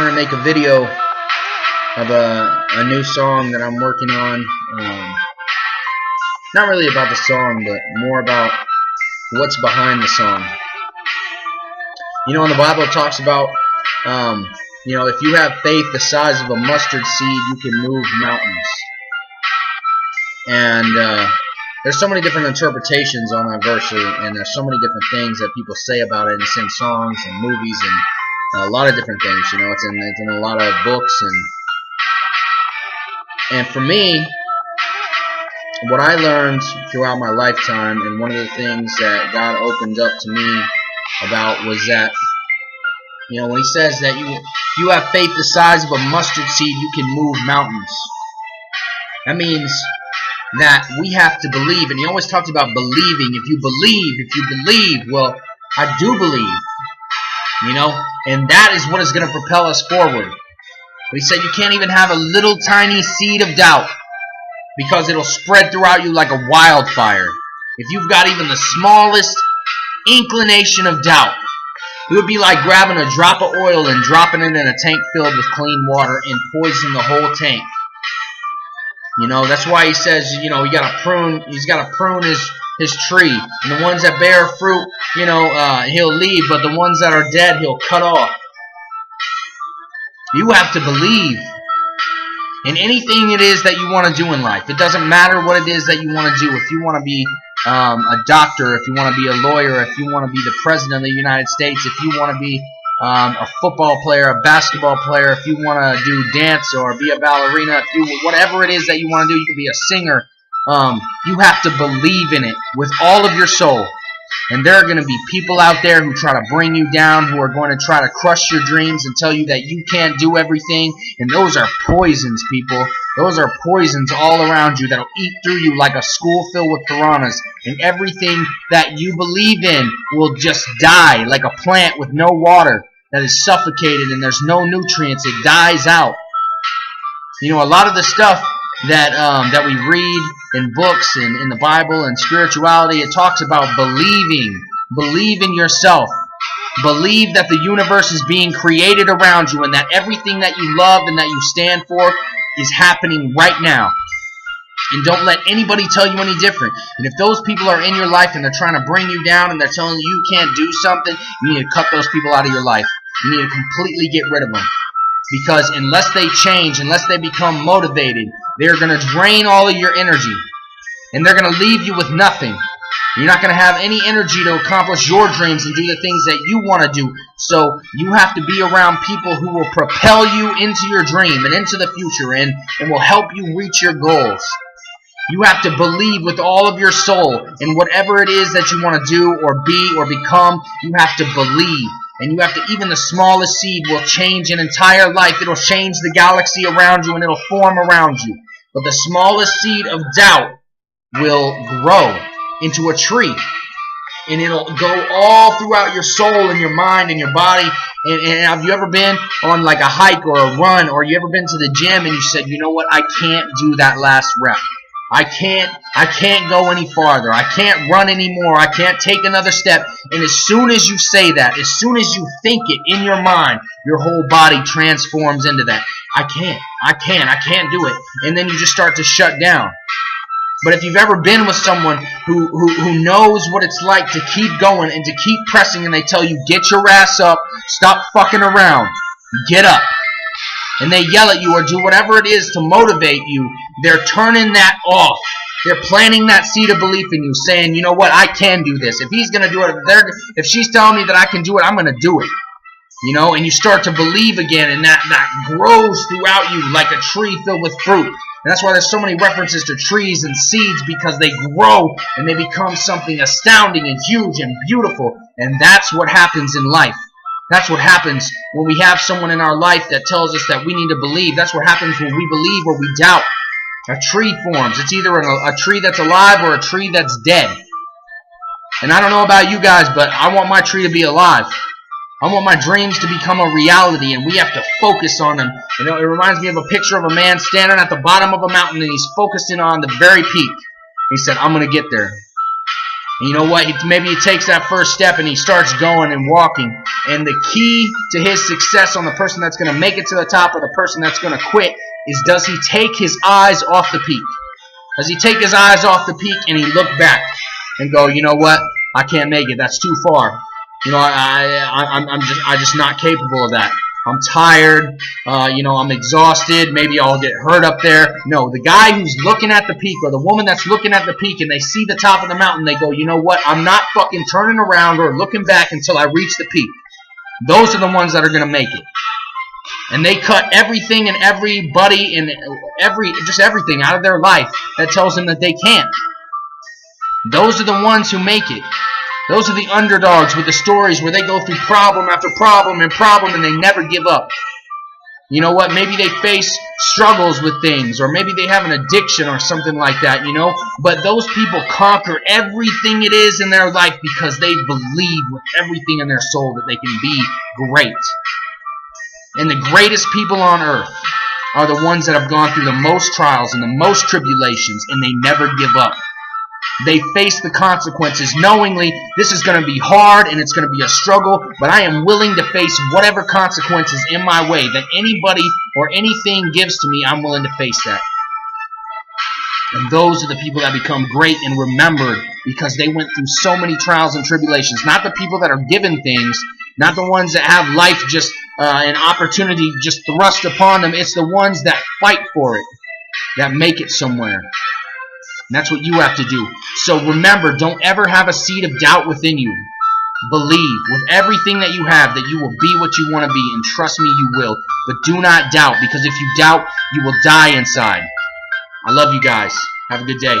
to make a video of a new song that I'm working on. Not really about the song, but more about what's behind the song. You know, in the Bible it talks about, if you have faith the size of a mustard seed, you can move mountains. And there's so many different interpretations on that verse, and there's so many different things that people say about it and sing songs and movies and a lot of different things. You know, it's in a lot of books, and for me, what I learned throughout my lifetime, and one of the things that God opened up to me about was that, when He says that you have faith the size of a mustard seed, you can move mountains. That means that we have to believe, and He always talked about believing. If you believe, well, I do believe, and that is what is going to propel us forward. But He said you can't even have a little tiny seed of doubt, because it'll spread throughout you like a wildfire. If you've got even the smallest inclination of doubt, it would be like grabbing a drop of oil and dropping it in a tank filled with clean water and poisoning the whole tank. That's why He says, he's got to prune his tree. And the ones that bear fruit, He'll leave, but the ones that are dead, He'll cut off. You have to believe in anything it is that you want to do in life. It doesn't matter what it is that you want to do. If you want to be a doctor, if you want to be a lawyer, if you want to be the president of the United States, if you want to be a football player, a basketball player, if you want to do dance or be a ballerina, whatever it is that you want to do, you can be a singer. You have to believe in it with all of your soul. And there are going to be people out there who try to bring you down, who are going to try to crush your dreams and tell you that you can't do everything. And those are poisons, people. Those are poisons all around you that'll eat through you like a school filled with piranhas. And everything that you believe in will just die like a plant with no water that is suffocated and there's no nutrients. It dies out. A lot of the stuff that we read in books and in the Bible and spirituality, it talks about believing. Believe in yourself. Believe that the universe is being created around you and that everything that you love and that you stand for is happening right now. And don't let anybody tell you any different. And if those people are in your life and they're trying to bring you down and they're telling you can't do something, you need to cut those people out of your life. You need to completely get rid of them. Because unless they change, unless they become motivated, they're going to drain all of your energy. And they're going to leave you with nothing. You're not going to have any energy to accomplish your dreams and do the things that you want to do. So you have to be around people who will propel you into your dream and into the future and will help you reach your goals. You have to believe with all of your soul in whatever it is that you want to do or be or become. You have to believe. And you have to, even the smallest seed will change an entire life. It'll change the galaxy around you and it'll form around you. But the smallest seed of doubt will grow into a tree. And it'll go all throughout your soul and your mind and your body. And have you ever been on like a hike or a run, or you ever been to the gym and you said, you know what, I can't do that last rep. I can't go any farther. I can't run anymore. I can't take another step. And as soon as you say that, as soon as you think it in your mind, your whole body transforms into that. I can't do it. And then you just start to shut down. But if you've ever been with someone who knows what it's like to keep going and to keep pressing, and they tell you, get your ass up, stop fucking around, get up, and they yell at you or do whatever it is to motivate you, they're turning that off. They're planting that seed of belief in you, saying, you know what, I can do this. If he's going to do it, if she's telling me that I can do it, I'm going to do it. And you start to believe again, and that grows throughout you like a tree filled with fruit. And that's why there's so many references to trees and seeds, because they grow and they become something astounding and huge and beautiful. And that's what happens in life. That's what happens when we have someone in our life that tells us that we need to believe. That's what happens when we believe or we doubt. A tree forms. It's either a tree that's alive or a tree that's dead. And I don't know about you guys, but I want my tree to be alive. I want my dreams to become a reality, and we have to focus on them. It reminds me of a picture of a man standing at the bottom of a mountain, and he's focusing on the very peak. He said, I'm going to get there. And you know what? Maybe he takes that first step and he starts going and walking. And the key to his success on the person that's going to make it to the top or the person that's going to quit is, does he take his eyes off the peak? Does he take his eyes off the peak and he look back and go, you know what? I can't make it. That's too far. You know, I'm just not capable of that. I'm tired. I'm exhausted. Maybe I'll get hurt up there. No, the guy who's looking at the peak, or the woman that's looking at the peak, and they see the top of the mountain, they go, you know what? I'm not fucking turning around or looking back until I reach the peak. Those are the ones that are going to make it. And they cut everything and everybody and everything out of their life that tells them that they can't. Those are the ones who make it. Those are the underdogs with the stories where they go through problem after problem and they never give up. You know what? Maybe they face struggles with things, or maybe they have an addiction or something like that, you know. But those people conquer everything it is in their life because they believe with everything in their soul that they can be great. And the greatest people on earth are the ones that have gone through the most trials and the most tribulations, and they never give up. They face the consequences knowingly. This is going to be hard and it's going to be a struggle, but I am willing to face whatever consequences in my way that anybody or anything gives to me. I'm willing to face that. And those are the people that become great and remembered because they went through so many trials and tribulations. Not the people that are given things, not the ones that have life just an opportunity just thrust upon them. It's the ones that fight for it, that make it somewhere. And that's what you have to do. So remember, don't ever have a seed of doubt within you. Believe with everything that you have that you will be what you want to be. And trust me, you will. But do not doubt, because if you doubt, you will die inside. I love you guys. Have a good day.